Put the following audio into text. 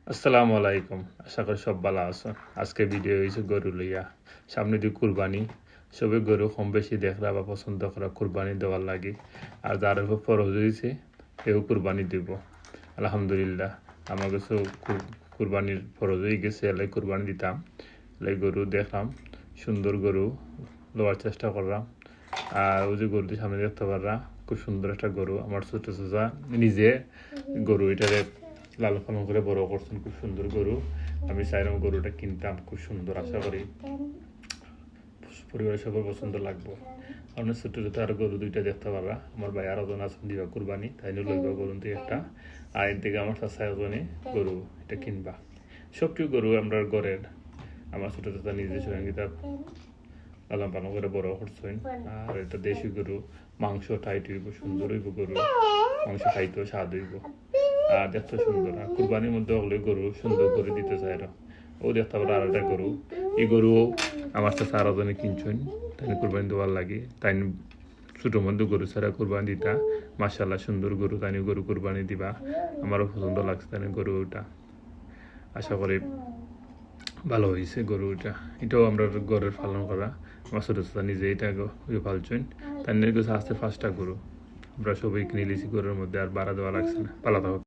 আসসালামু আলাইকুম, আশা করি সব ভালো আছো। আজকে ভিডিও হয়েছে গরু লইয়া। সামনে দিয়ে কুরবানি, সবে গরু কম বেশি দেখরা বা পছন্দ করা কুরবানি দেওয়ার লাগে। আর যার উপর ফরজ হয়েছে সেও কুরবানি দিব। আলহামদুলিল্লাহ, আমার কাছে কুরবানির ফরজ হয়ে গেছে, এলাই কুরবানি দিতাম। এলাই গরু দেখলাম, সুন্দর গরু লওয়ার চেষ্টা করলাম। আর ওই যে গরুটি সামনে দেখতে পাররা, খুব সুন্দর একটা গরু। আমার ছোট চাচা নিজে গরু এটারে লালন পালন করে বড় করছেন, খুব সুন্দর গরু। আমি চাইলাম গরুটা কিনতাম, খুব সুন্দর। আশা করি পরিবারের সবার পছন্দ লাগবে। আপনার ছোট ছোট আর গরু দুইটা দেখতে পারবা। আমার ভাই আরো জন আছেন দিবা কুরবানি, তাই নিয়ে লইবা গরু থেকে একটা। আর এর থেকে আমার চাচা একজনে গরু এটা কিনবা। সবটি গরু আমরা ঘরের, আমার ছোট চাচা নিজে সঙ্গীতা লালন পালন করে বড় করছেন। আর এটা দেশি গরু, মাংস টাইট হইব, সুন্দর হইব গরু, মাংস খাইতেও স্বাদ হইব। আর দেখতে সুন্দর। আর কুরবানির মধ্যে হলে গরু সুন্দর করে দিতে চাই। ও দেখতে পারে আর একটা গরু। এই গরু আমার সাথে আরো জনে কিনছেন, তাই কুরবানি দেওয়ার লাগে। তাই ছোটোর মধ্যে গরু ছাড়া কুরবানি দিতা। মাশাআল্লাহ সুন্দর গরু, তাই গরু কুরবানি দিবা। আমারও পছন্দ লাগছে তাই গরু ওটা। আশা করি ভালো হয়েছে গরু ওটা। এটাও আমরা ঘরের পালন করা। আমার ছোটো ছোটো নিজে এটা পালছেন। তাই কাছে আসতে 5টা গরু আমরা সবাই কিনে নিয়েছি গরুর মধ্যে, আর বাড়া দেওয়া লাগছে না, পালাতে